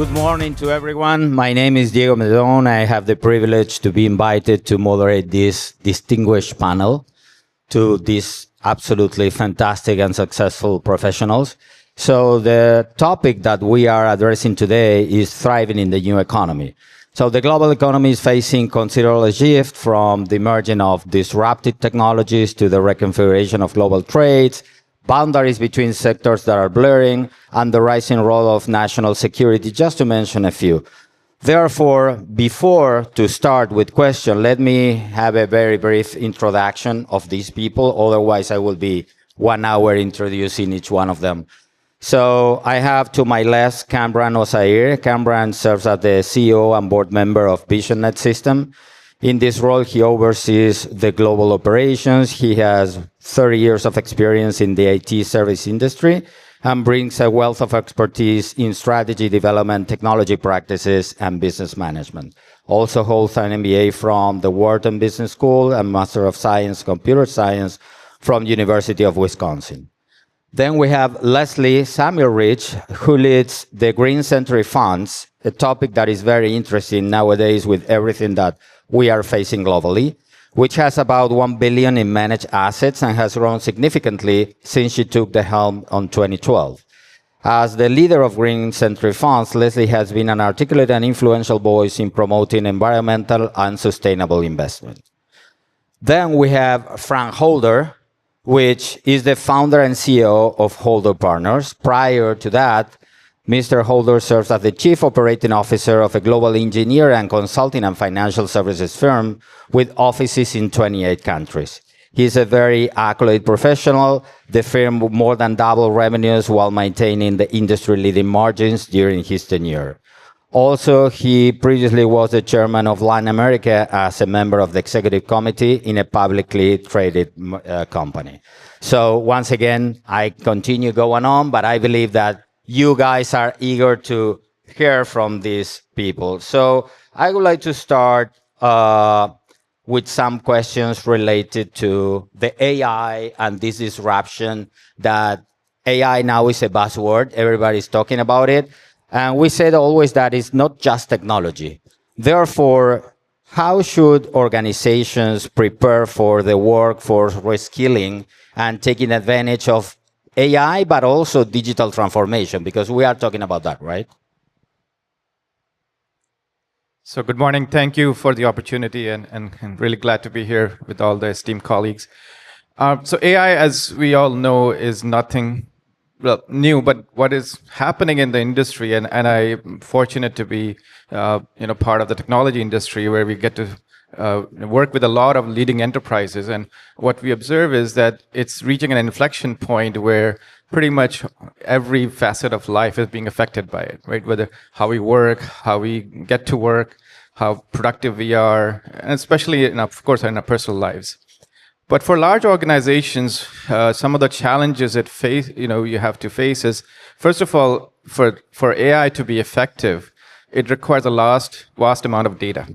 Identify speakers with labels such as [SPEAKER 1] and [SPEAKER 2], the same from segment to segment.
[SPEAKER 1] Good morning to everyone. My name is Diego Medon. I have the privilege to be invited to moderate this distinguished panel to these absolutely fantastic and successful professionals. So the topic that we are addressing today is thriving in the new economy. So the global economy is facing considerable shift from the emergence of disruptive technologies to the reconfiguration of global trades, boundaries between sectors that are blurring, and the rising role of national security, just to mention a few. Therefore, before to start with question, let me have a very brief introduction of these people. Otherwise, I will be 1 hour introducing each one of them. So I have to my left Kamran Osair. Kamran serves as the CEO and board member of VisionNet System. In this role, he oversees the global operations. He has 30 years of experience in the IT service industry and brings a wealth of expertise in strategy development, technology practices, and business management. Also holds an MBA from the Wharton Business School and Master of Science, Computer Science from University of Wisconsin. Then we have Leslie Samuel Rich, who leads the Green Century Funds, a topic that is very interesting nowadays with everything that we are facing globally, which has about 1 billion in managed assets and has grown significantly since she took the helm on 2012. As the leader of Green Century Funds, Leslie has been an articulate and influential voice in promoting environmental and sustainable investment. Then we have Frank Holder, which is the founder and CEO of Holder Partners. Prior to that, Mr. Holder serves as the Chief Operating Officer of a global engineer and consulting and financial services firm with offices in 28 countries. He's a very accolade professional. The firm more than doubled revenues while maintaining the industry-leading margins during his tenure. Also, he previously was the chairman of Latin America as a member of the executive committee in a publicly traded company. So once again, I continue going on, but I believe that you guys are eager to hear from these people. So I would like to start with some questions related to the AI and this disruption that AI now is a buzzword. Everybody's talking about it. And we said always that it's not just technology. Therefore, how should organizations prepare for the workforce reskilling and taking advantage of AI, but also digital transformation? Because we are talking about that, right?
[SPEAKER 2] So good morning. Thank you for the opportunity and really glad to be here with all the esteemed colleagues. So AI, as we all know, is nothing new, but what is happening in the industry, and I'm fortunate to be part of the technology industry where we get to work with a lot of leading enterprises. And what we observe is that it's reaching an inflection point where pretty much every facet of life is being affected by it, right? Whether how we work, how we get to work, how productive we are, and especially, of course, in our personal lives. But for large organizations, some of the challenges that you have to face is, first of all, for AI to be effective, it requires a vast amount of data.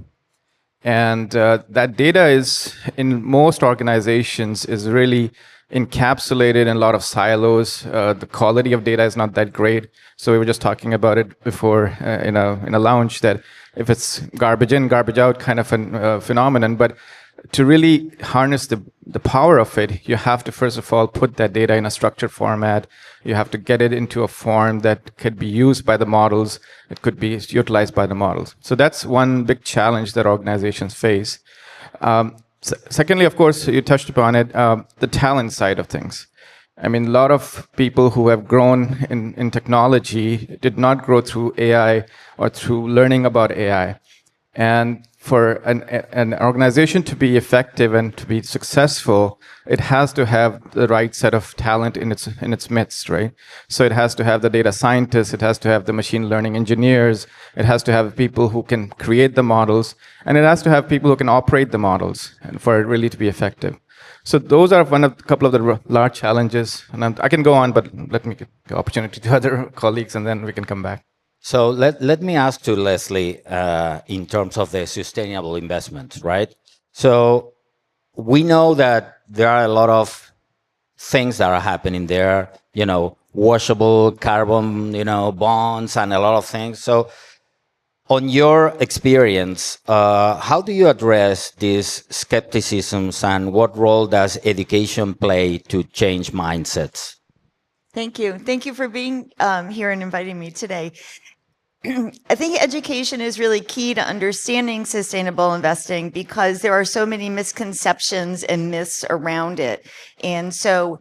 [SPEAKER 2] And that data is, in most organizations, is really encapsulated in a lot of silos. The quality of data is not that great. So we were just talking about it before in a lounge, that if it's garbage in, garbage out kind of a phenomenon. But to really harness the power of it, you have to, first of all, put that data in a structured format. You have to get it into a form that could be used by the models. It could be utilized by the models. So that's one big challenge that organizations face. Secondly, of course, you touched upon it, the talent side of things. I mean, a lot of people who have grown in technology did not grow through AI or through learning about AI. And for an organization to be effective and to be successful, it has to have the right set of talent in its midst, right? So it has to have the data scientists, it has to have the machine learning engineers, it has to have people who can create the models, and it has to have people who can operate the models, and for it really to be effective. So those are a couple of the large challenges, and I can go on, but let me give the opportunity to other colleagues, and then we can come back.
[SPEAKER 1] So let me ask to Leslie in terms of the sustainable investment, right? So we know that there are a lot of things that are happening there. washable carbon, bonds and a lot of things. So on your experience, how do you address these skepticisms, and what role does education play to change mindsets?
[SPEAKER 3] Thank you. Thank you for being here and inviting me today. I think education is really key to understanding sustainable investing because there are so many misconceptions and myths around it. And so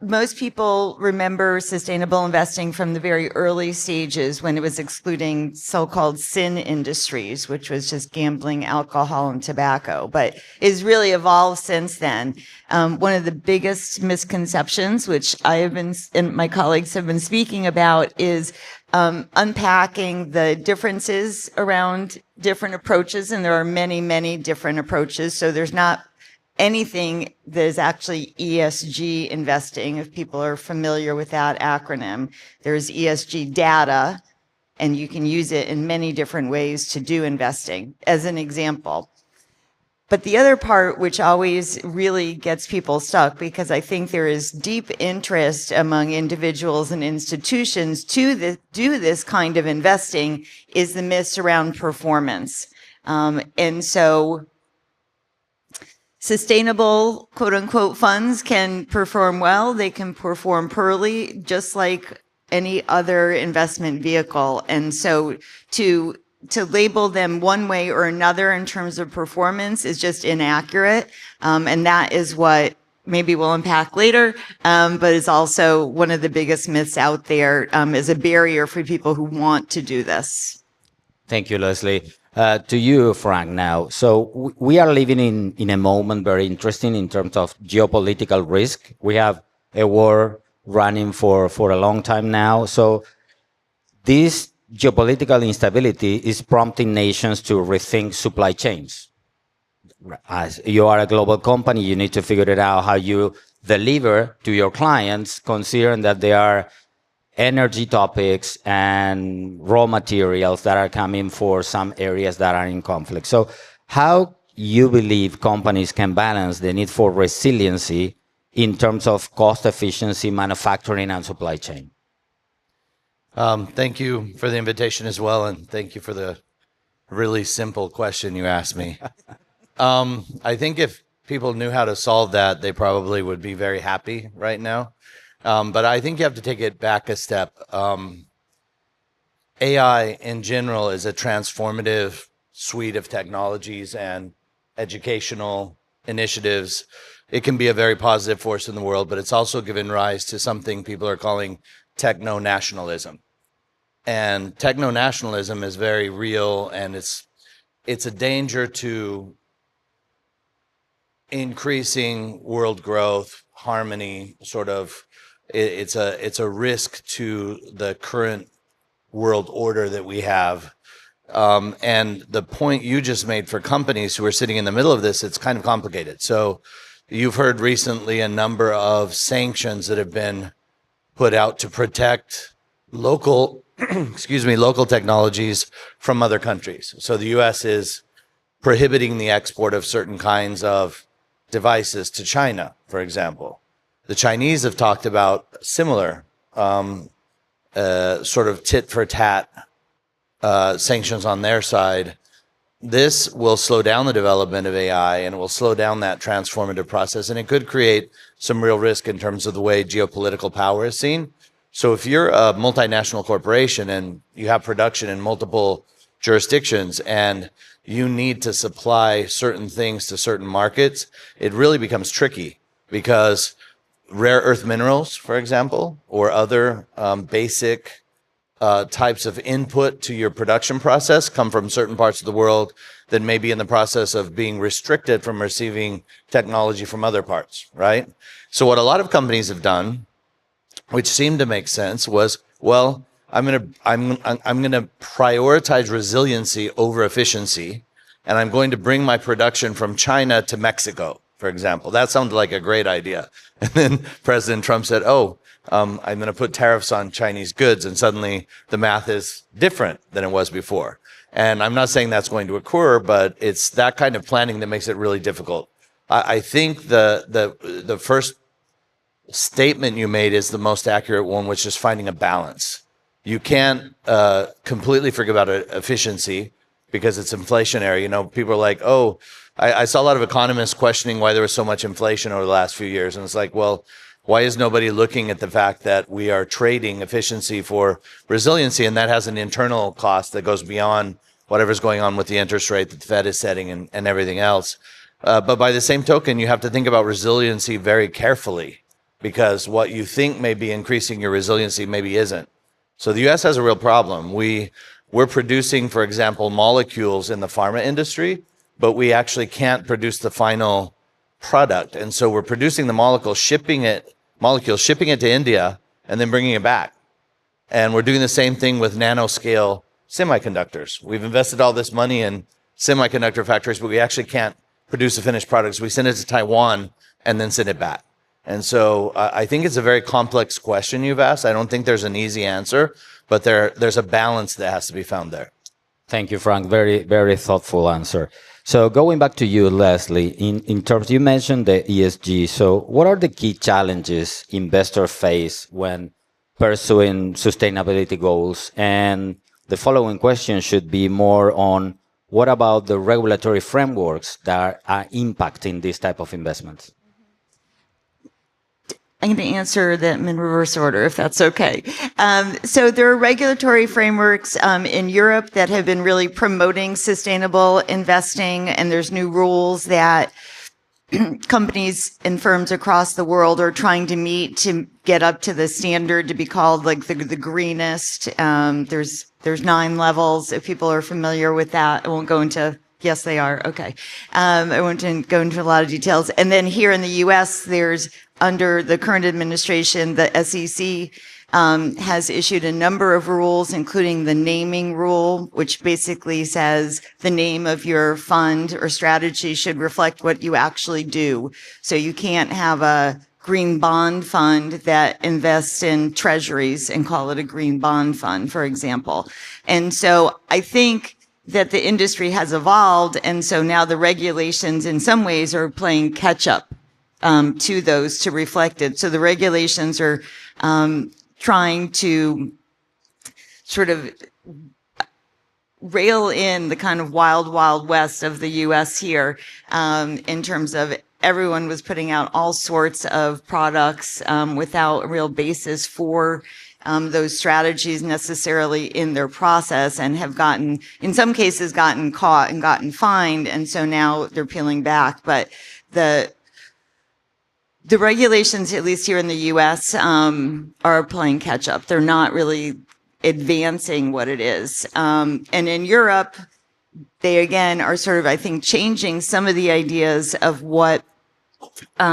[SPEAKER 3] most people remember sustainable investing from the very early stages when it was excluding so-called sin industries, which was just gambling, alcohol, and tobacco, but it's really evolved since then. One of the biggest misconceptions, which I have been and my colleagues have been speaking about, is unpacking the differences around different approaches, and there are many, many different approaches. So there's not anything that is actually ESG investing, if people are familiar with that acronym. There's ESG data, and you can use it in many different ways to do investing, as an example. But the other part, which always really gets people stuck, because I think there is deep interest among individuals and institutions to do this kind of investing, is the myths around performance. And so sustainable, quote unquote, funds can perform well. They can perform poorly, just like any other investment vehicle. And so to label them one way or another in terms of performance is just inaccurate. And that is what maybe we'll unpack later, but is also one of the biggest myths out there, as a barrier for people who want to do this.
[SPEAKER 1] Thank you, Leslie. To you, Frank, now. So we are living in a moment very interesting in terms of geopolitical risk. We have a war running for a long time now. So this geopolitical instability is prompting nations to rethink supply chains. As you are a global company, you need to figure it out how you deliver to your clients, considering that there are energy topics and raw materials that are coming for some areas that are in conflict. So how you believe companies can balance the need for resiliency in terms of cost efficiency, manufacturing, and supply chain?
[SPEAKER 4] Thank you for the invitation as well, and thank you for the really simple question you asked me. I think if people knew how to solve that, they probably would be very happy right now. But I think you have to take it back a step. AI in general is a transformative suite of technologies and educational initiatives. It can be a very positive force in the world, but it's also given rise to something people are calling techno-nationalism. And techno-nationalism is very real, and it's a danger to increasing world growth, harmony, sort of. It's a risk to the current world order that we have. And the point you just made for companies who are sitting in the middle of this, it's kind of complicated. So you've heard recently a number of sanctions that have been put out to protect local local technologies from other countries. So the US is prohibiting the export of certain kinds of devices to China, for example. The Chinese have talked about similar sort of tit for tat sanctions on their side. This will slow down the development of AI, and it will slow down that transformative process, and it could create some real risk in terms of the way geopolitical power is seen. So if you're a multinational corporation and you have production in multiple jurisdictions and you need to supply certain things to certain markets, it really becomes tricky, because rare earth minerals, for example, or other basic types of input to your production process come from certain parts of the world that may be in the process of being restricted from receiving technology from other parts, right? So what a lot of companies have done, which seemed to make sense, was, well, I'm gonna prioritize resiliency over efficiency, and I'm going to bring my production from China to Mexico, for example. That sounded like a great idea. And then President Trump said, oh, I'm going to put tariffs on Chinese goods, and suddenly the math is different than it was before. And I'm not saying that's going to occur, but it's that kind of planning that makes it really difficult. I think the first statement you made is the most accurate one, which is finding a balance. You can't completely forget about efficiency because it's inflationary. You know, people are like, oh, I saw a lot of economists questioning why there was so much inflation over the last few years. And it's like, well, why is nobody looking at the fact that we are trading efficiency for resiliency? And that has an internal cost that goes beyond whatever's going on with the interest rate that the Fed is setting and everything else. But by the same token, you have to think about resiliency very carefully, because what you think may be increasing your resiliency maybe isn't. So the US has a real problem. We're producing, for example, molecules in the pharma industry, but we actually can't produce the final product. And so we're producing the molecule, shipping it to India, and then bringing it back. And we're doing the same thing with nanoscale semiconductors. We've invested all this money in semiconductor factories, but we actually can't produce the finished products. We send it to Taiwan and then send it back. And so I think it's a very complex question you've asked. I don't think there's an easy answer, but there's a balance that has to be found there.
[SPEAKER 1] Thank you, Frank. Very, very thoughtful answer. So going back to you, Leslie, in terms, you mentioned the ESG. So what are the key challenges investors face when pursuing sustainability goals? And the following question should be more on what about the regulatory frameworks that are impacting this type of investments?
[SPEAKER 3] I'm going to answer them in reverse order, if that's okay. So there are regulatory frameworks in Europe that have been really promoting sustainable investing, and there's new rules that companies and firms across the world are trying to meet to get up to the standard to be called like the greenest. There's 9 levels. If people are familiar with that, I won't go into. Yes, they are. Okay. I won't go into a lot of details. And then here in the U.S., there's, under the current administration, the SEC has issued a number of rules, including the naming rule, which basically says the name of your fund or strategy should reflect what you actually do. So you can't have a green bond fund that invests in treasuries and call it a green bond fund, for example. And so I think that the industry has evolved, and so now the regulations in some ways are playing catch up to those to reflect it. So the regulations are trying to sort of rail in the kind of wild, wild west of the US here in terms of everyone was putting out all sorts of products without a real basis for those strategies necessarily in their process, and have gotten, in some cases, gotten caught and gotten fined. And so now they're peeling back. But the regulations, at least here in the US, are playing catch up. They're not really advancing what it is. And in Europe, they again are sort of, I think, changing some of the ideas of what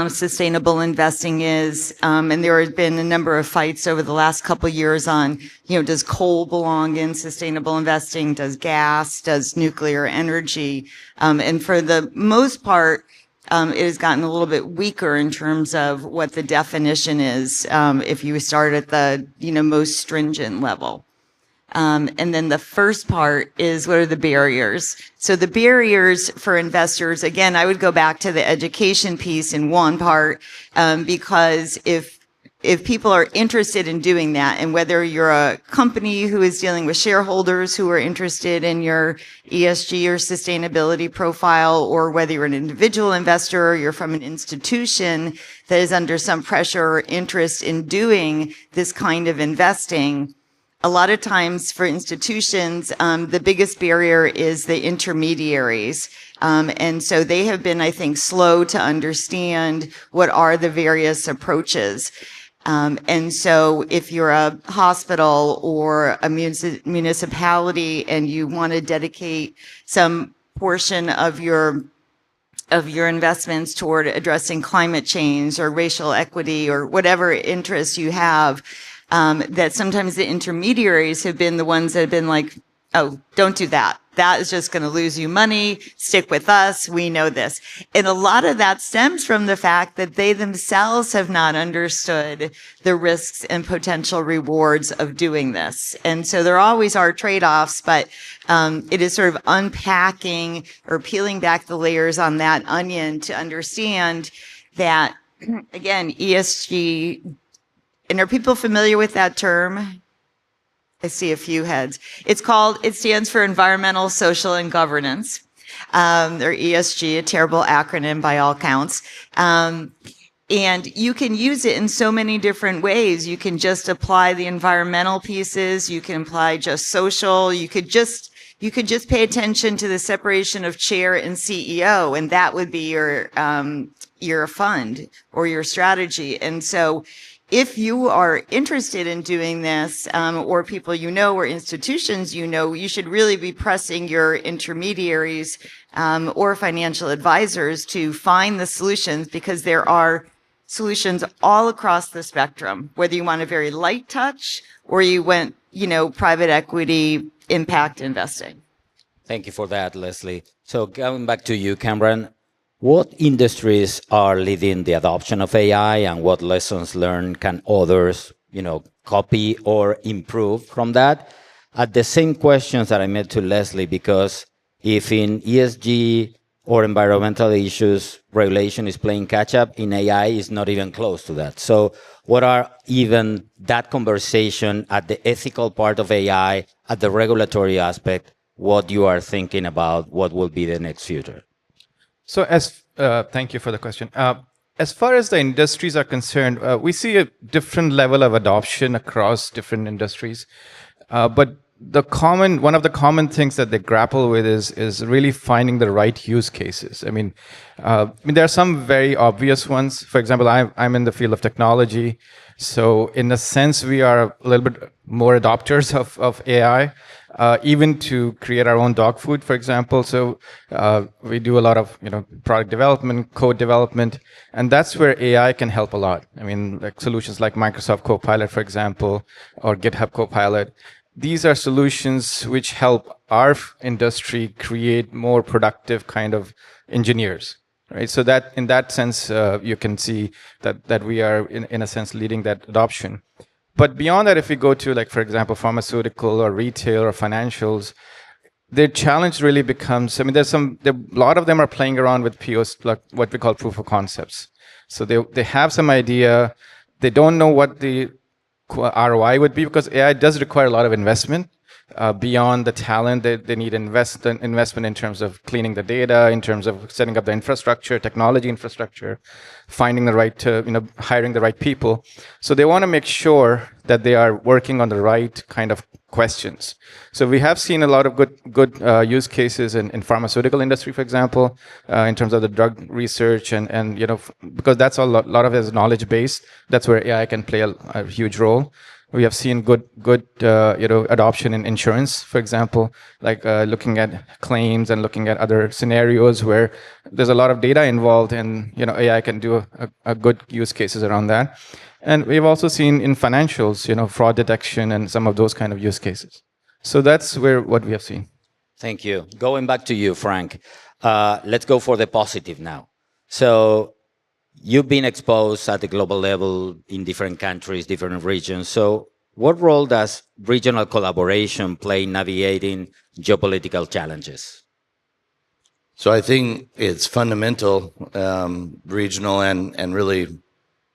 [SPEAKER 3] sustainable investing is. And there has been a number of fights over the last couple of years on, does coal belong in sustainable investing? Does gas? Does nuclear energy? And for the most part, it has gotten a little bit weaker in terms of what the definition is if you start at the most stringent level. And then the first part is, what are the barriers? So the barriers for investors, again, I would go back to the education piece in one part, because if people are interested in doing that, and whether you're a company who is dealing with shareholders who are interested in your ESG or sustainability profile, or whether you're an individual investor or you're from an institution that is under some pressure or interest in doing this kind of investing, a lot of times for institutions, the biggest barrier is the intermediaries. And so they have been, I think, slow to understand what are the various approaches. And so if you're a hospital or a municipality and you want to dedicate some portion of your investments toward addressing climate change or racial equity or whatever interests you have, that sometimes the intermediaries have been the ones that have been like, oh, don't do that. That is just going to lose you money. Stick with us. We know this. And a lot of that stems from the fact that they themselves have not understood the risks and potential rewards of doing this. And so there always are trade-offs, but it is sort of unpacking or peeling back the layers on that onion to understand that again, ESG, and are people familiar with that term? I see a few heads. It stands for environmental, social, and governance, or ESG, a terrible acronym by all counts. And you can use it in so many different ways. You can just apply the environmental pieces. You can apply just social. You could just pay attention to the separation of chair and CEO, and that would be your fund or your strategy. And so if you are interested in doing this, or people you know or institutions you know, you should really be pressing your intermediaries or financial advisors to find the solutions, because there are solutions all across the spectrum, whether you want a very light touch or you went, private equity impact investing.
[SPEAKER 1] Thank you for that, Leslie. So going back to you, Cameron, what industries are leading the adoption of AI, and what lessons learned can others, copy or improve from that? At the same questions that I made to Leslie, because if in ESG or environmental issues, regulation is playing catch up, in AI is not even close to that. So what are even that conversation at the ethical part of AI, at the regulatory aspect, what you are thinking about, what will be the next future?
[SPEAKER 2] So thank you for the question. As far as the industries are concerned, we see a different level of adoption across different industries. But one of the common things that they grapple with is really finding the right use cases. I mean, there are some very obvious ones. For example, I'm in the field of technology, so in a sense, we are a little bit more adopters of AI, even to create our own dog food, for example. So we do a lot of product development, code development, and that's where AI can help a lot. I mean, like solutions like Microsoft Copilot, for example, or GitHub Copilot. These are solutions which help our industry create more productive kind of engineers, right? So that in that sense, you can see that we are in a sense leading that adoption. But beyond that, if we go to, like, for example, pharmaceutical or retail or financials, their challenge really becomes, a lot of them are playing around with POs, like what we call proof of concepts. So they have some idea, they don't know what the ROI would be, because AI does require a lot of investment. Beyond the talent, they need investment in terms of cleaning the data, in terms of setting up the infrastructure, technology infrastructure, finding the right, hiring the right people. So they want to make sure that they are working on the right kind of questions. So we have seen a lot of good use cases in pharmaceutical industry, for example, in terms of the drug research and because that's a lot of it is knowledge based. That's where AI can play a huge role. We have seen good adoption in insurance, for example, like looking at claims and looking at other scenarios where there's a lot of data involved, and AI can do a good use cases around that. And we've also seen in financials, fraud detection and some of those kind of use cases. So that's what we have seen.
[SPEAKER 1] Thank you. Going back to you, Frank, let's go for the positive now. So you've been exposed at the global level in different countries, different regions. So what role does regional collaboration play in navigating geopolitical challenges?
[SPEAKER 4] So I think it's fundamental, regional and really,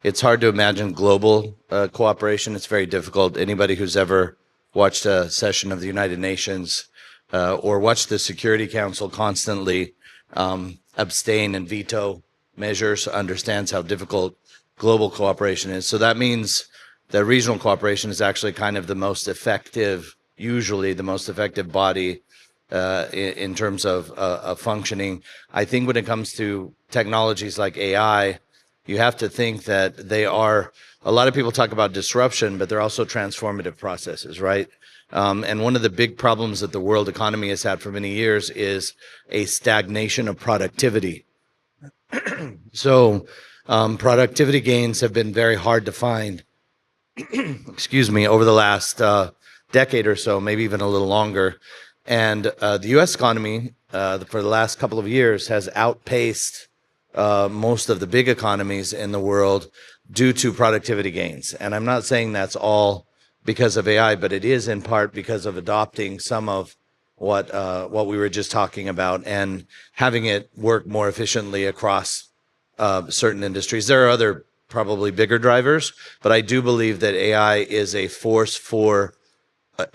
[SPEAKER 4] it's hard to imagine global cooperation. It's very difficult. Anybody who's ever watched a session of the United Nations or watched the Security Council constantly abstain and veto measures understands how difficult global cooperation is. So that means that regional cooperation is actually kind of the most effective, usually the most effective body in terms of functioning. I think when it comes to technologies like AI, you have to think that they are, a lot of people talk about disruption, but they're also transformative processes, right? And one of the big problems that the world economy has had for many years is a stagnation of productivity. So productivity gains have been very hard to find, excuse me, over the last decade or so, maybe even a little longer. And the US economy for the last couple of years has outpaced most of the big economies in the world due to productivity gains. And I'm not saying that's all because of AI, but it is in part because of adopting some of what we were just talking about and having it work more efficiently across certain industries. There are other probably bigger drivers, but I do believe that AI is a force for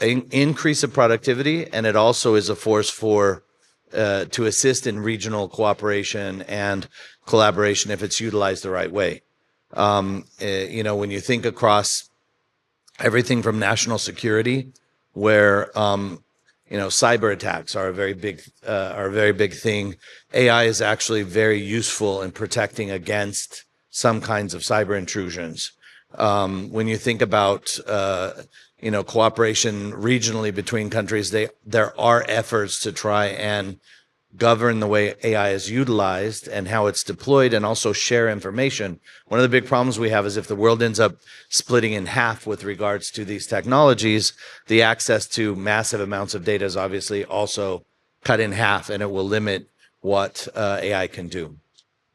[SPEAKER 4] increase of productivity, and it also is a force for to assist in regional cooperation and collaboration if it's utilized the right way. When you think across everything from national security, where cyber attacks are a very big thing. AI is actually very useful in protecting against some kinds of cyber intrusions. When you think about cooperation regionally between countries, there are efforts to try and govern the way AI is utilized and how it's deployed, and also share information. One of the big problems we have is if the world ends up splitting in half with regards to these technologies, the access to massive amounts of data is obviously also cut in half, and it will limit what AI can do.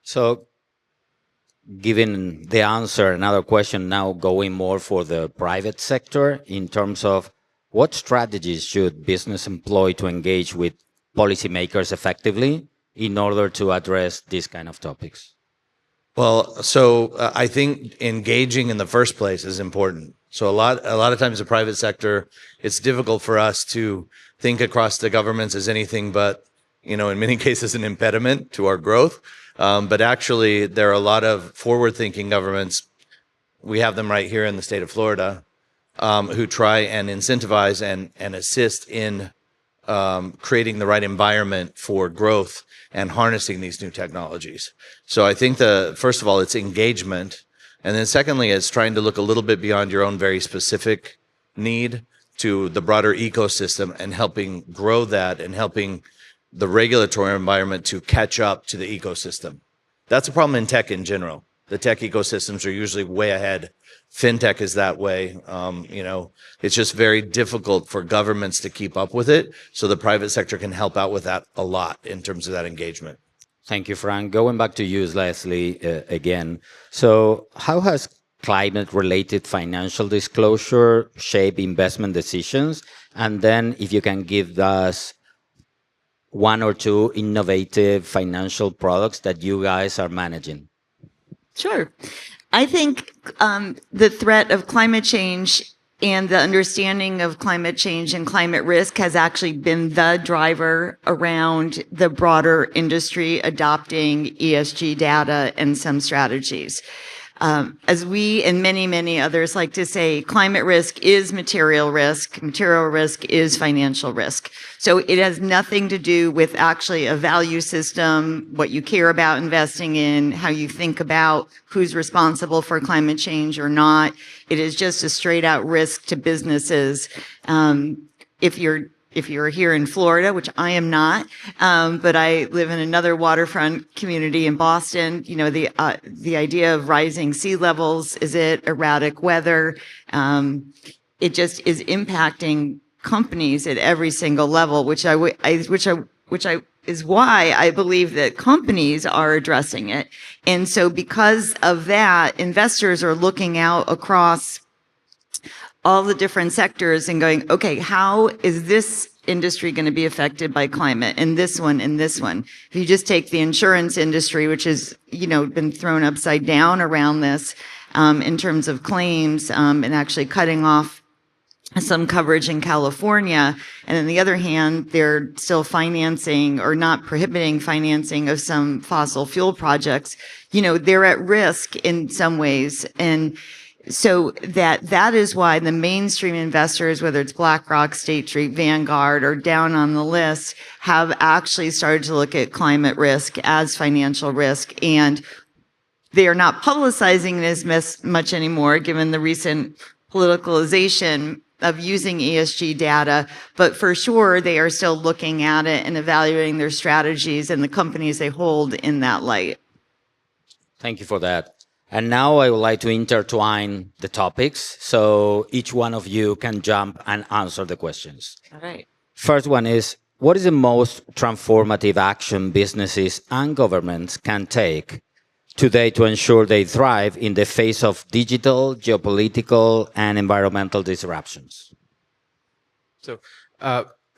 [SPEAKER 1] So, given the answer, another question now going more for the private sector in terms of what strategies should business employ to engage with policymakers effectively in order to address these kind of topics?
[SPEAKER 4] Well, so I think engaging in the first place is important. So a lot of times the private sector, it's difficult for us to think across the governments as anything but, in many cases, an impediment to our growth. But actually, there are a lot of forward-thinking governments. We have them right here in the state of Florida, who try and incentivize and assist in creating the right environment for growth and harnessing these new technologies. So I think first of all, it's engagement. And then secondly, it's trying to look a little bit beyond your own very specific need to the broader ecosystem and helping grow that and helping the regulatory environment to catch up to the ecosystem. That's a problem in tech in general. The tech ecosystems are usually way ahead. Fintech is that way. It's just very difficult for governments to keep up with it. So the private sector can help out with that a lot in terms of that engagement.
[SPEAKER 1] Thank you, Frank. Going back to you, Leslie, again. So how has climate-related financial disclosure shaped investment decisions? And then if you can give us one or two innovative financial products that you guys are managing.
[SPEAKER 3] Sure. I think the threat of climate change and the understanding of climate change and climate risk has actually been the driver around the broader industry adopting ESG data and some strategies. As we and many, many others like to say, climate risk is material risk is financial risk. So it has nothing to do with actually a value system, what you care about investing in, how you think about who's responsible for climate change or not. It is just a straight out risk to businesses. If you're here in Florida, which I am not, but I live in another waterfront community in Boston, the idea of rising sea levels, is it erratic weather? It just is impacting companies at every single level, which is why I believe that companies are addressing it. And so because of that, investors are looking out across all the different sectors and going, okay, how is this industry going to be affected by climate, and this one, and this one? If you just take the insurance industry, which has, been thrown upside down around this in terms of claims and actually cutting off some coverage in California. And on the other hand, they're still financing or not prohibiting financing of some fossil fuel projects. They're at risk in some ways. And so that is why the mainstream investors, whether it's BlackRock, State Street, Vanguard, or down on the list, have actually started to look at climate risk as financial risk. And they are not publicizing it as much anymore, given the recent politicalization of using ESG data. But for sure, they are still looking at it and evaluating their strategies and the companies they hold in that light.
[SPEAKER 1] Thank you for that. And now I would like to intertwine the topics so each one of you can jump and answer the questions.
[SPEAKER 3] All right.
[SPEAKER 1] First one is, what is the most transformative action businesses and governments can take today to ensure they thrive in the face of digital, geopolitical, and environmental disruptions?
[SPEAKER 2] So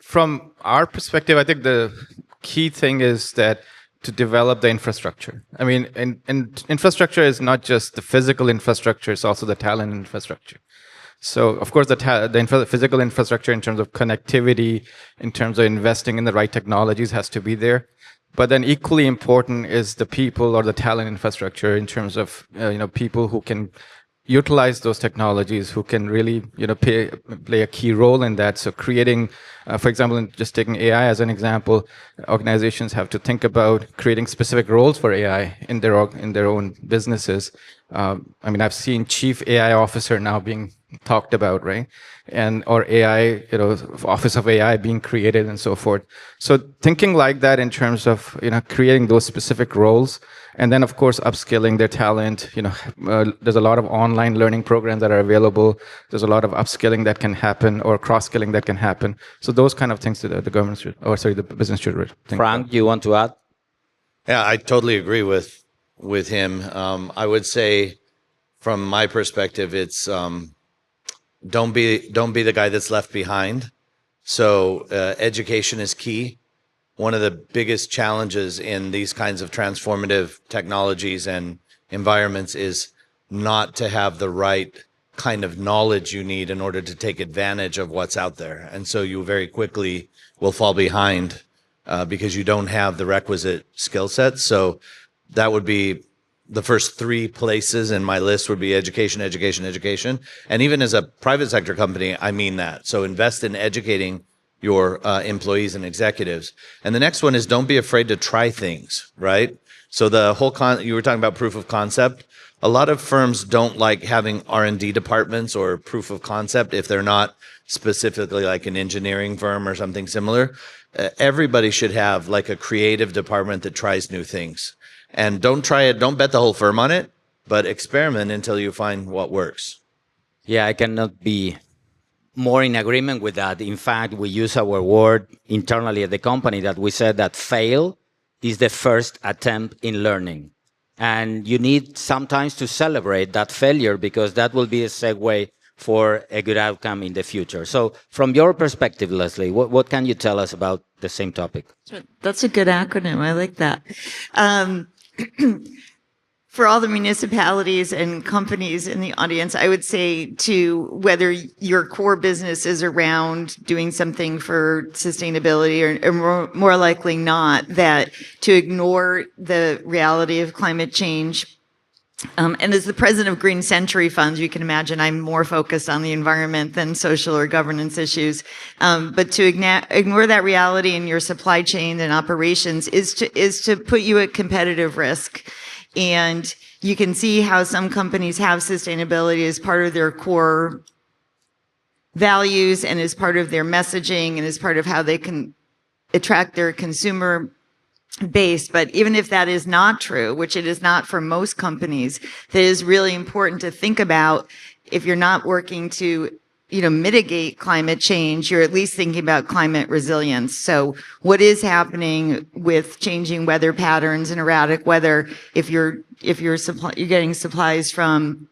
[SPEAKER 2] from our perspective, I think the key thing is that to develop the infrastructure. I mean, and infrastructure is not just the physical infrastructure, it's also the talent infrastructure. So, of course, the physical infrastructure in terms of connectivity, in terms of investing in the right technologies has to be there. But then equally important is the people or the talent infrastructure in terms of people who can utilize those technologies, who can really play a key role in that. So creating, for example, just taking AI as an example, organizations have to think about creating specific roles for AI in their own businesses. I mean, I've seen chief AI officer now being talked about, right? Or AI, office of AI being created and so forth. So thinking like that in terms of, creating those specific roles, and then of course upskilling their talent. There's a lot of online learning programs that are available. There's a lot of upskilling that can happen or cross-skilling that can happen. So those kind of things that the government should, the business should think
[SPEAKER 1] Frank,
[SPEAKER 2] about.
[SPEAKER 1] you want to add?
[SPEAKER 4] Yeah, I totally agree with him. I would say, from my perspective, it's don't be the guy that's left behind. So education is key. One of the biggest challenges in these kinds of transformative technologies and environments is not to have the right kind of knowledge you need in order to take advantage of what's out there. And so you very quickly will fall behind because you don't have the requisite skill sets. So that would be the first three places in my list would be education, education, education. And even as a private sector company, I mean that. So invest in educating your employees and executives. And the next one is don't be afraid to try things, right? So the whole you were talking about proof of concept. A lot of firms don't like having R&D departments or proof of concept if they're not specifically like an engineering firm or something similar. Everybody should have like a creative department that tries new things. And don't try it, don't bet the whole firm on it, but experiment until you find what works.
[SPEAKER 1] Yeah, I cannot be more in agreement with that. In fact, we use our word internally at the company that we said that fail is the first attempt in learning. And you need sometimes to celebrate that failure because that will be a segue for a good outcome in the future. So from your perspective, Leslie, what can you tell us about the same topic?
[SPEAKER 3] That's a good acronym. I like that. For all the municipalities and companies in the audience, I would say to whether your core business is around doing something for sustainability or more likely not, that to ignore the reality of climate change. And as the president of Green Century Funds, you can imagine I'm more focused on the environment than social or governance issues. But to ignore that reality in your supply chain and operations is to put you at competitive risk. And you can see how some companies have sustainability as part of their core values and as part of their messaging and as part of how they can attract their consumer base. But even if that is not true, which it is not for most companies, that is really important to think about. If you're not working to mitigate climate change, you're at least thinking about climate resilience. So what is happening with changing weather patterns and erratic weather? If you're getting supplies from,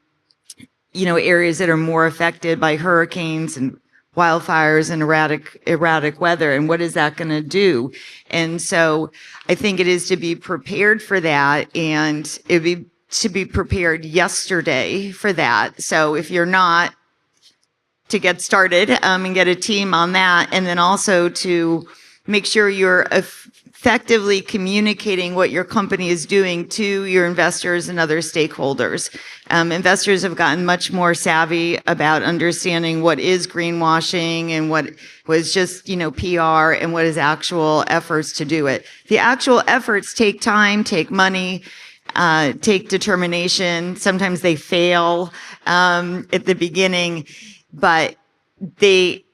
[SPEAKER 3] areas that are more affected by hurricanes and wildfires and erratic weather, and what is that going to do? And so I think it is to be prepared for that, and to be prepared yesterday for that. So if you're not, to get started and get a team on that, and then also to make sure you're effectively communicating what your company is doing to your investors and other stakeholders. Investors have gotten much more savvy about understanding what is greenwashing and what was just, PR, and what is actual efforts to do it. The actual efforts take time, take money, take determination. Sometimes they fail at the beginning. But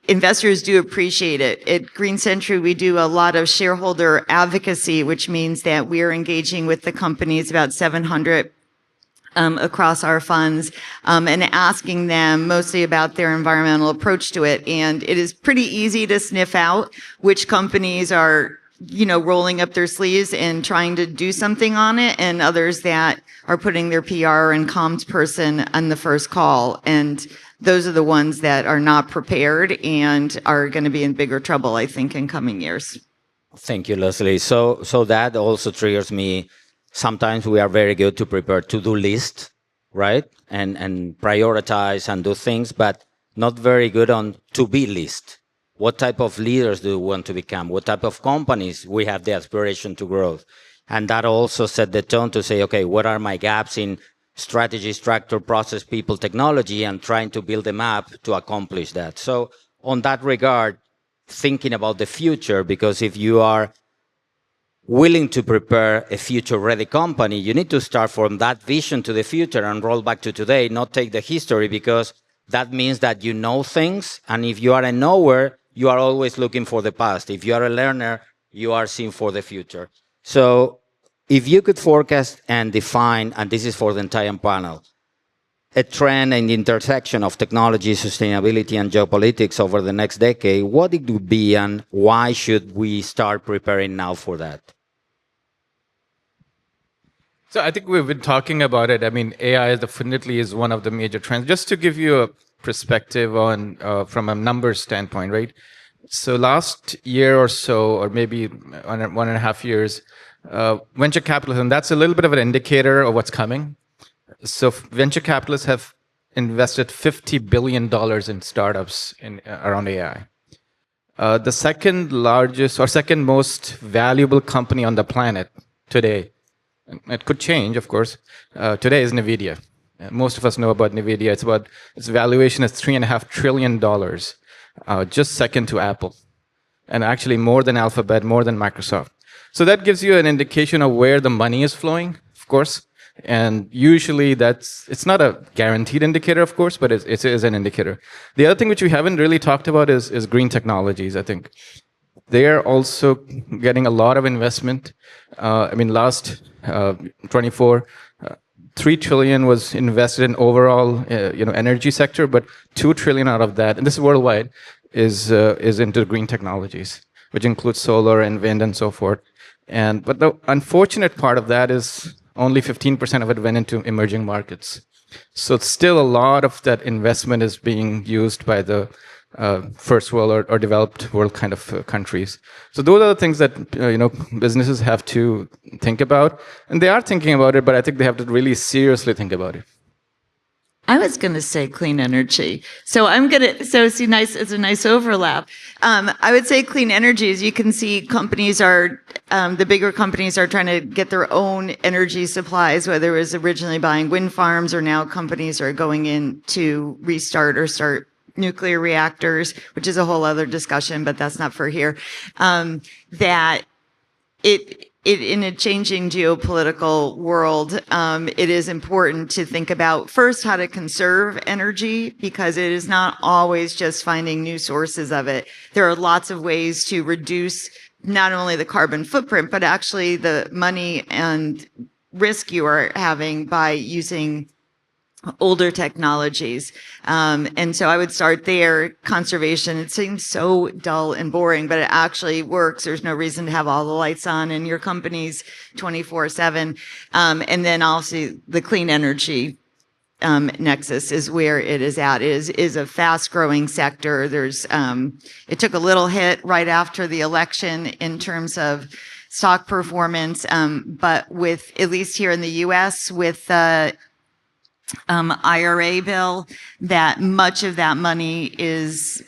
[SPEAKER 3] investors do appreciate it. At Green Century, we do a lot of shareholder advocacy, which means that we are engaging with the companies, about 700 across our funds, and asking them mostly about their environmental approach to it. And it is pretty easy to sniff out which companies are rolling up their sleeves and trying to do something on it, and others that are putting their PR and comms person on the first call. And those are the ones that are not prepared and are going to be in bigger trouble, I think, in coming years.
[SPEAKER 1] Thank you, Leslie. So that also triggers me. Sometimes we are very good to prepare to-do list, right? And prioritize and do things, but not very good on to-be list. What type of leaders do we want to become? What type of companies we have the aspiration to grow? And that also set the tone to say, okay, what are my gaps in strategy, structure, process, people, technology, and trying to build a map to accomplish that. So on that regard, thinking about the future, because if you are willing to prepare a future-ready company, you need to start from that vision to the future and roll back to today, not take the history, because that means that you know things, and if you are a knower, you are always looking for the past. If you are a learner, you are seeing for the future. So if you could forecast and define, and this is for the entire panel, a trend in the intersection of technology, sustainability, and geopolitics over the next decade, what it would be, and why should we start preparing now for that?
[SPEAKER 2] So I think we've been talking about it. I mean, AI definitely is one of the major trends. Just to give you a perspective on from a numbers standpoint, right? So last year or so, or maybe 1.5 years, venture capitalism, that's a little bit of an indicator of what's coming. So venture capitalists have invested $50 billion in startups around AI. The second largest or second most valuable company on the planet today, and it could change, of course, today is NVIDIA. Most of us know about NVIDIA. Its valuation is $3.5 trillion, just second to Apple, and actually more than Alphabet, more than Microsoft. So that gives you an indication of where the money is flowing, of course. And usually it's not a guaranteed indicator, of course, but it is an indicator. The other thing which we haven't really talked about is green technologies, I think. They're also getting a lot of investment. I mean, last 24, 3 trillion was invested in overall energy sector, but 2 trillion out of that, and this is worldwide, is into green technologies, which includes solar and wind and so forth. But the unfortunate part of that is only 15% of it went into emerging markets. So still a lot of that investment is being used by the first world or developed world kind of countries. So those are the things that businesses have to think about, and they are thinking about it, but I think they have to really seriously think about it.
[SPEAKER 3] I was going to say clean energy. So it's a nice overlap. I would say clean energy, as you can see, the bigger companies are trying to get their own energy supplies, whether it was originally buying wind farms or now companies are going in to restart or start nuclear reactors, which is a whole other discussion, but that's not for here. In a changing geopolitical world, it is important to think about first how to conserve energy, because it is not always just finding new sources of it. There are lots of ways to reduce not only the carbon footprint, but actually the money and risk you are having by using older technologies. And so I would start there. Conservation, it seems so dull and boring, but it actually works. There's no reason to have all the lights on in your companies 24/7. And then also the clean energy nexus is where it is at. It is a fast growing sector. It took a little hit right after the election in terms of stock performance. But with, at least here in the US, with IRA bill, that much of that money is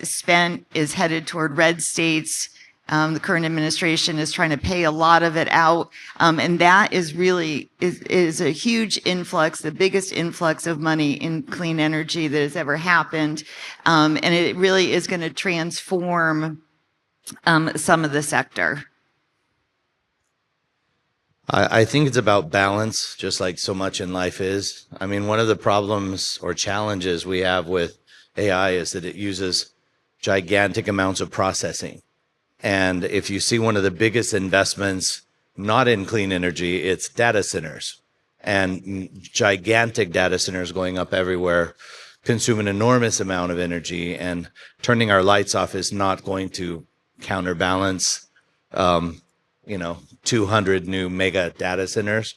[SPEAKER 3] headed toward red states. The current administration is trying to pay a lot of it out. And that is really is a huge influx, the biggest influx of money in clean energy that has ever happened. And it really is going to transform some of the sector.
[SPEAKER 4] I think it's about balance, just like so much in life is. I mean, one of the problems or challenges we have with AI is that it uses gigantic amounts of processing. And if you see one of the biggest investments, not in clean energy, it's data centers. And gigantic data centers going up everywhere consume an enormous amount of energy, and turning our lights off is not going to counterbalance 200 new mega data centers.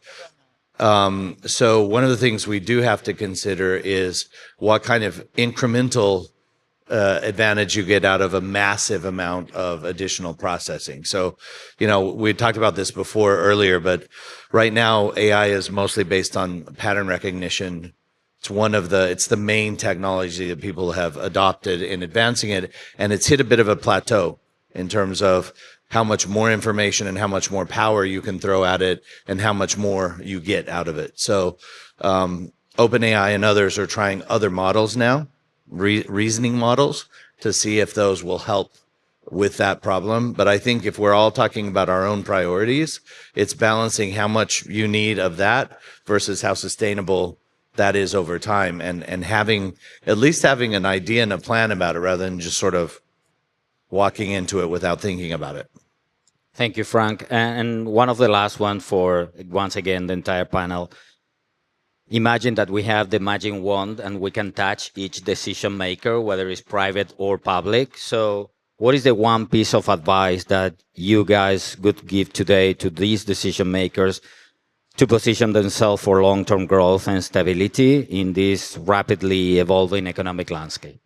[SPEAKER 4] So one of the things we do have to consider is what kind of incremental advantage you get out of a massive amount of additional processing. So, we talked about this before earlier, but right now AI is mostly based on pattern recognition. It's the main technology that people have adopted in advancing it, and it's hit a bit of a plateau in terms of how much more information and how much more power you can throw at it and how much more you get out of it. So OpenAI and others are trying other models now, reasoning models, to see if those will help with that problem. But I think if we're all talking about our own priorities, it's balancing how much you need of that versus how sustainable that is over time, and at least having an idea and a plan about it rather than just sort of walking into it without thinking about it.
[SPEAKER 1] Thank you, Frank. And one of the last one for, once again, the entire panel. Imagine that we have the magic wand and we can touch each decision maker, whether it's private or public. So what is the one piece of advice that you guys would give today to these decision makers to position themselves for long-term growth and stability in this rapidly evolving economic landscape?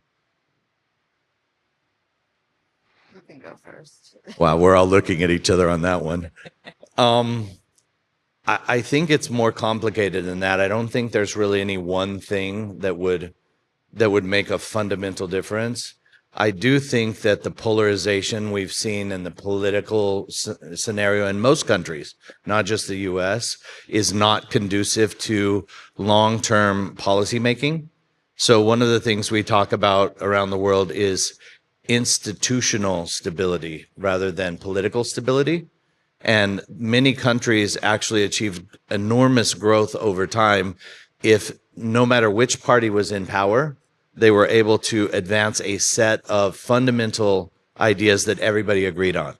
[SPEAKER 3] You can go first.
[SPEAKER 4] Wow, we're all looking at each other on that one. I think it's more complicated than that. I don't think there's really any one thing that would make a fundamental difference. I do think that the polarization we've seen in the political scenario in most countries, not just the US, is not conducive to long-term policy making. So one of the things we talk about around the world is institutional stability rather than political stability. And many countries actually achieved enormous growth over time if no matter which party was in power, they were able to advance a set of fundamental ideas that everybody agreed on.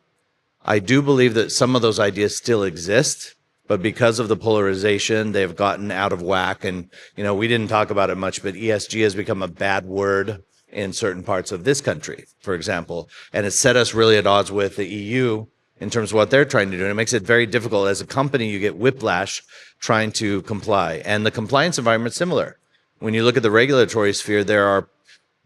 [SPEAKER 4] I do believe that some of those ideas still exist, but because of the polarization, they've gotten out of whack. And, we didn't talk about it much, but ESG has become a bad word in certain parts of this country, for example. And it's set us really at odds with the EU in terms of what they're trying to do. And it makes it very difficult. As a company, you get whiplash trying to comply. And the compliance environment's similar. When you look at the regulatory sphere, there are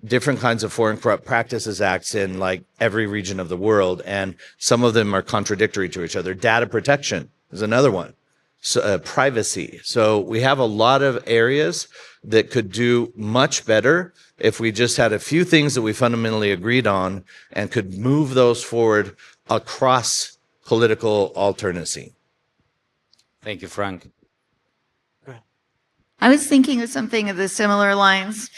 [SPEAKER 4] different kinds of Foreign Corrupt Practices Acts in like every region of the world, and some of them are contradictory to each other. Data protection is another one. So, privacy. So we have a lot of areas that could do much better if we just had a few things that we fundamentally agreed on and could move those forward across political alternancy.
[SPEAKER 1] Thank you, Frank.
[SPEAKER 3] I was thinking of something of the similar lines,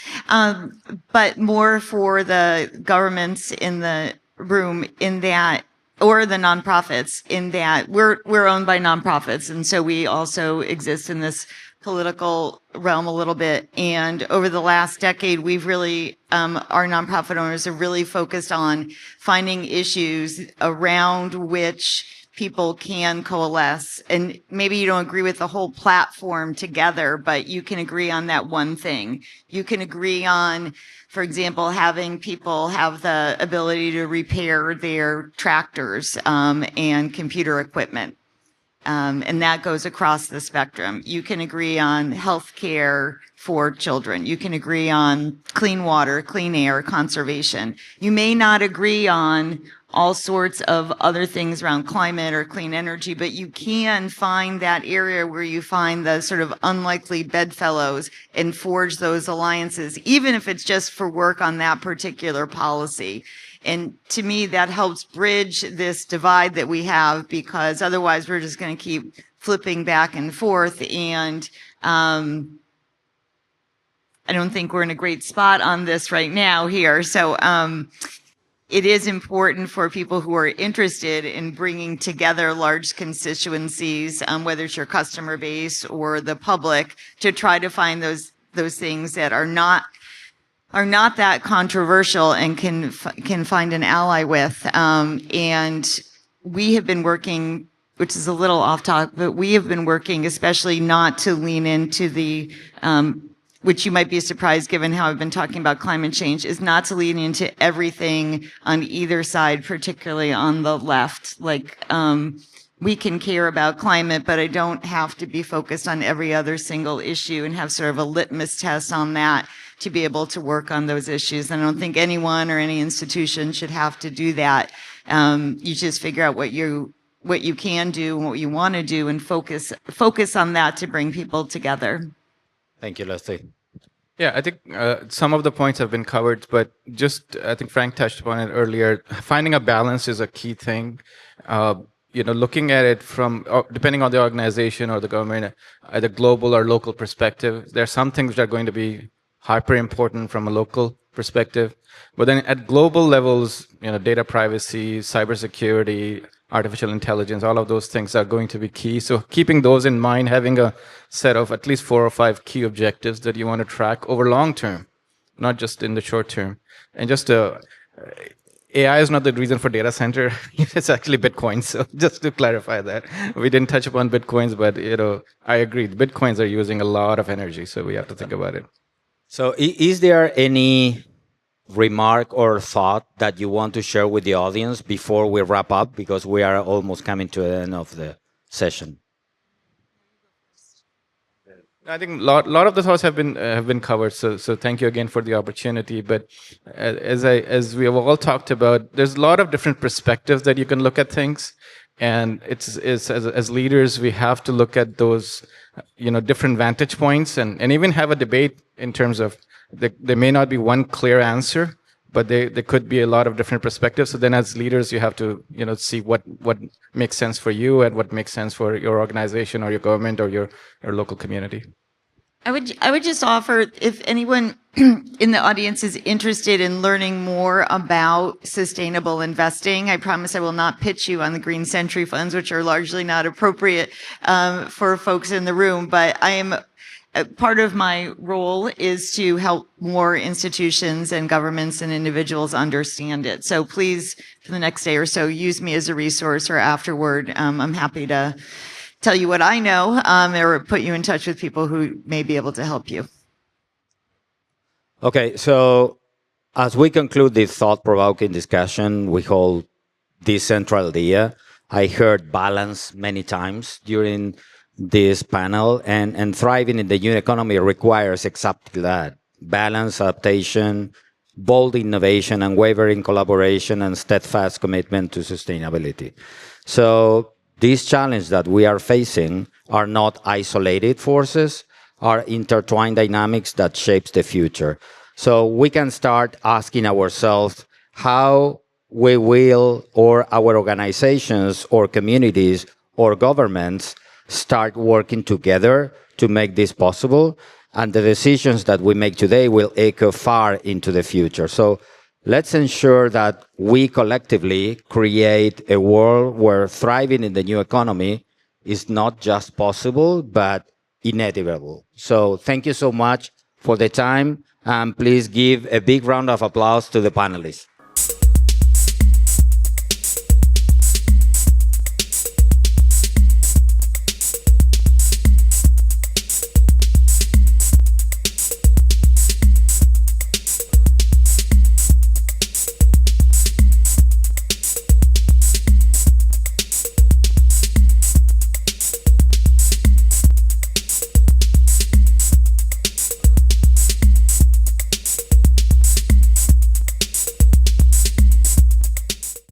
[SPEAKER 3] but more for the governments in the room in that, or the nonprofits in that we're owned by nonprofits. And so we also exist in this political realm a little bit. And over the last decade, we've really, our nonprofit owners have really focused on finding issues around which people can coalesce. And maybe you don't agree with the whole platform together, but you can agree on that one thing. You can agree on, for example, having people have the ability to repair their tractors and computer equipment. And that goes across the spectrum. You can agree on health care for children. You can agree on clean water, clean air, conservation. You may not agree on all sorts of other things around climate or clean energy, but you can find that area where you find the sort of unlikely bedfellows and forge those alliances, even if it's just for work on that particular policy. And to me, that helps bridge this divide that we have, because otherwise we're just going to keep flipping back and forth. And I don't think we're in a great spot on this right now here. So it is important for people who are interested in bringing together large constituencies, whether it's your customer base or the public, to try to find those things that are not that controversial and can find an ally with. And we have been working, which is a little off topic, but we have been working especially not to lean into the, which you might be surprised given how I've been talking about climate change, is not to lean into everything on either side, particularly on the left. Like, we can care about climate, but I don't have to be focused on every other single issue and have sort of a litmus test on that, to be able to work on those issues. And I don't think anyone or any institution should have to do that. You just figure out what you can do and what you want to do and focus on that to bring people together.
[SPEAKER 1] Thank you, Leslie.
[SPEAKER 2] Yeah, I think some of the points have been covered, but just I think Frank touched upon it earlier. Finding a balance is a key thing. Looking at it from, depending on the organization or the government, either global or local perspective, there are some things that are going to be hyper important from a local perspective. But then at global levels, data privacy, cybersecurity, artificial intelligence, all of those things are going to be key. So keeping those in mind, having a set of at least 4 or 5 key objectives that you want to track over long term, not just in the short term. And just AI is not the reason for data center. It's actually Bitcoin. So just to clarify that, we didn't touch upon Bitcoins, but I agree. Bitcoins are using a lot of energy, so we have to think about it.
[SPEAKER 1] So is there any remark or thought that you want to share with the audience before we wrap up? Because we are almost coming to the end of the session.
[SPEAKER 2] I think a lot of the thoughts have been covered. So thank you again for the opportunity. But as we have all talked about, there's a lot of different perspectives that you can look at things, and it's as leaders we have to look at those different vantage points and even have a debate in terms of there may not be one clear answer, but there could be a lot of different perspectives. So then as leaders, you have to see what makes sense for you and what makes sense for your organization or your government or your local community.
[SPEAKER 3] I would just offer, if anyone in the audience is interested in learning more about sustainable investing, I promise I will not pitch you on the Green Century funds, which are largely not appropriate for folks in the room, but I am part of my role is to help more institutions and governments and individuals understand it. So please, for the next day or so, use me as a resource, or afterward, I'm happy to tell you what I know, or put you in touch with people who may be able to help you.
[SPEAKER 1] Okay, so as we conclude this thought-provoking discussion, we hold this central idea. I heard balance many times during this panel, and thriving in the new economy requires exactly that: balance, adaptation, bold innovation, unwavering collaboration, and steadfast commitment to sustainability. So these challenges that we are facing are not isolated forces, are intertwined dynamics that shapes the future. So we can start asking ourselves how we will, or our organizations or communities or governments, start working together to make this possible. And the decisions that we make today will echo far into the future. So let's ensure that we collectively create a world where thriving in the new economy is not just possible, but inevitable. So thank you so much for the time. And please give a big round of applause to the panelists.